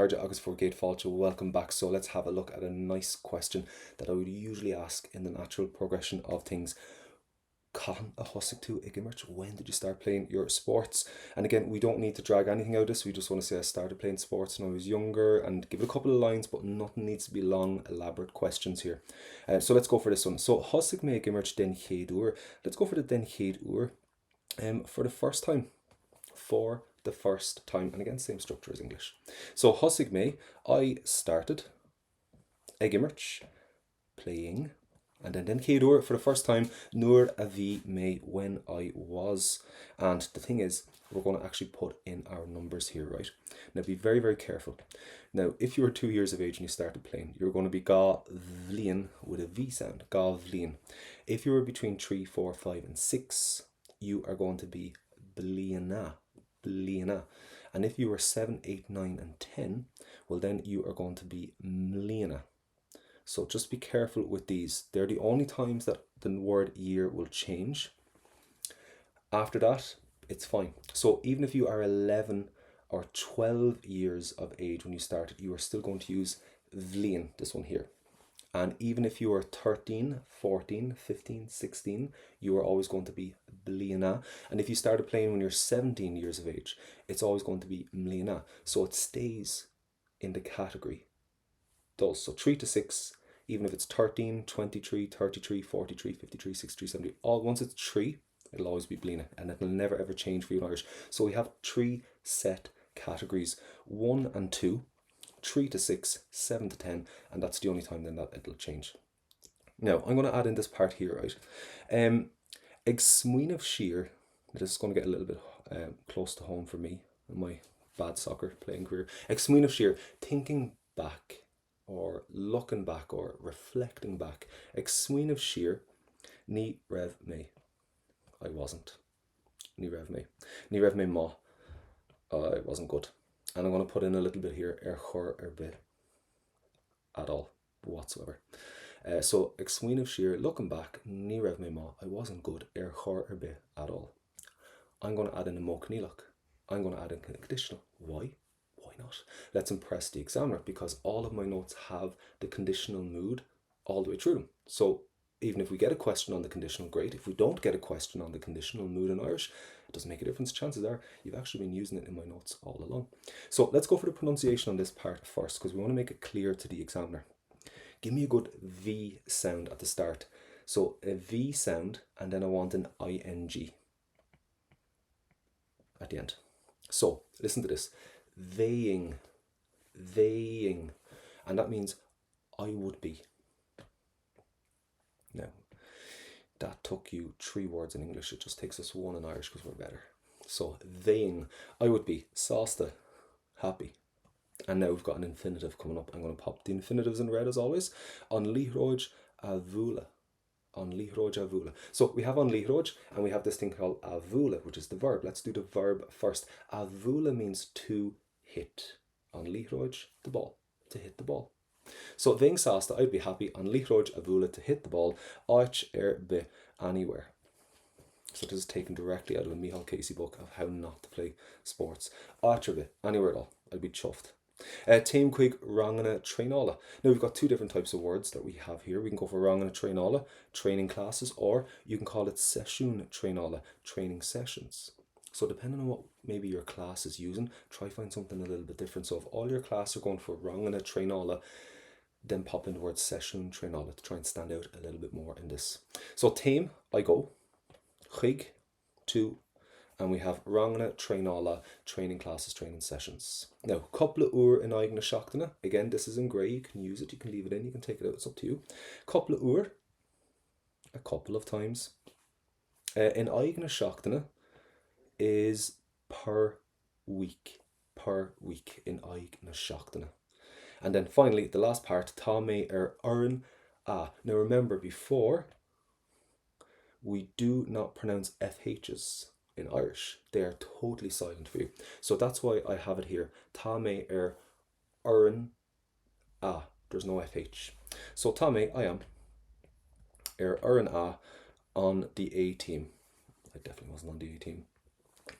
Harja agus for Gate Falcha, welcome back. So let's have a look at a nice question that I would usually ask in the natural progression of things. Cathain a thosaigh tú ag imirt? When did you start playing your sports? And again, we don't need to drag anything out of this. We just want to say I started playing sports when I was younger and give it a couple of lines, but nothing needs to be long, elaborate questions here. So let's go for this one. So thosaigh mé ag imirt den chéad uair. Let's go for the den chéad uair. For the first time. For the first time. And again, same structure as English. So thosaigh mé, I started ag imirt, playing. And then chéad uair for the first time, nuair a bhí mé, when I was. And the thing is, we're going to actually put in our numbers here, right? Now be very, very careful. Now, if you were 2 years of age and you started playing, you're going to be ga bhliain with a V sound, ga bhliain. If you were between 3, 4, 5, and 6, you are going to be bliana, bliana. And if you were 7, 8, 9, and 10, well then you are going to be mliana. So just be careful with these. They're the only times that the word year will change. After that, it's fine. So even if you are 11 or 12 years of age when you started, you are still going to use bhliain, this one here. And even if you are 13, 14, 15, 16, you are always going to be bliana. And if you started playing when you're 17 years of age, it's always going to be mliana. So it stays in the category. Those. So 3 to 6, even if it's 13, 23, 33, 43, 53, 63, 70, once it's 3, it'll always be bliana, and it'll never ever change for you in Irish. So we have 3 set categories, 1 and 2, 3 to 6, 7 to 10, and that's the only time then that it'll change. Now, I'm going to add in this part here, right? Ag smuoin of sheer, this is going to get a little bit close to home for me in my bad soccer playing career. Ag smuoin of sheer, thinking back, or looking back, or reflecting back. Ag smuoin of sheer, ní raibh mé. I wasn't. Ní raibh mé. Ní raibh mé má. I wasn't good. And I'm going to put in a little bit here, chur bit at all, whatsoever. So ag smuoin of sheer, looking back, ní raibh mé má. I wasn't good, chur bit at all. I'm going to add in a mócníleach. I'm going to add in a conditional. Why? Why not? Let's impress the examiner, because all of my notes have the conditional mood all the way through them. So even if we get a question on the conditional, great. If we don't get a question on the conditional mood in Irish, it doesn't make a difference. Chances are you've actually been using it in my notes all along. So let's go for the pronunciation on this part first, because we want to make it clear to the examiner. Give me a good V sound at the start. So a V sound, and then I want an ing at the end. So listen to this. Theying, and that means I would be. Now, that took you 3 words in English. It just takes us 1 in Irish because we're better. So theying, I would be, sásta, happy. And now we've got an infinitive coming up. I'm going to pop the infinitives in red as always. An líthróid a bhuala. An líthróid a bhuala. So we have an líthróid, and we have this thing called a bhuala, which is the verb. Let's do the verb first. A bhuala means to hit. An líthróid, the ball, to hit the ball. So thing sásta, I'd be happy, an líthróid a bhuala, to hit the ball, áit be anywhere. So this is taken directly out of a Micheál Casey book of how not to play sports. Áit be anywhere at all, I'd be chuffed. Téim chuig rangana tréála. Now we've got 2 different types of words that we have here. We can go for rangana tréála, training classes, or you can call it sesiún tréála, training sessions. So depending on what maybe your class is using, try find something a little bit different. So if all your class are going for rangana tréála, then pop in the word sesiún tréála to try and stand out a little bit more in this. So téim, I go, chuig, 2, and we have rangana tréála, training classes, training sessions. Now, couple of uair in aigna seachtaine. Again, this is in grey. You can use it, you can leave it in, you can take it out, it's up to you. Couple of uair, a couple of times. In aigna seachtaine is per week in aigna seachtaine. And then finally, the last part, tá mé oireann a. Now remember, before, we do not pronounce FHs in Irish. They are totally silent for you. So that's why I have it here. Tá mé oireann a. There's no FH. So tá mé, I am, oireann a on the A team. I definitely wasn't on the A team.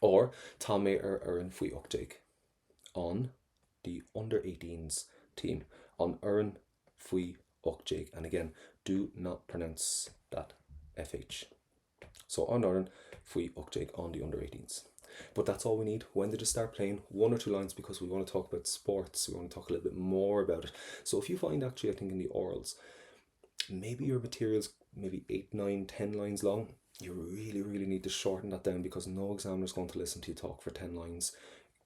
Or tá mé oireann faoi 8 on the under-18s team on Erin Fui Ukjig. And again, do not pronounce that FH. So on Erin Fui Ukjig on the under-18s. But that's all we need. When did you start playing? 1 or 2 lines, because we want to talk about sports. We want to talk a little bit more about it. So if you find actually, I think in the orals, maybe your material's maybe 8, 9, 10 lines long, you really need to shorten that down, because no examiner's going to listen to you talk for 10 lines.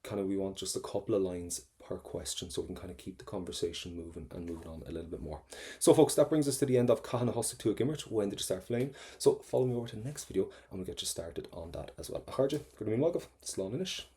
Kind of, we want just a couple of lines per question, so we can kind of keep the conversation moving and moving on a little bit more. So folks, that brings us to the end of Cathain thosaigh imirt. When did you start flying? So follow me over to the next video and we'll get you started on that as well. I heard you. Good to be Slán Inish.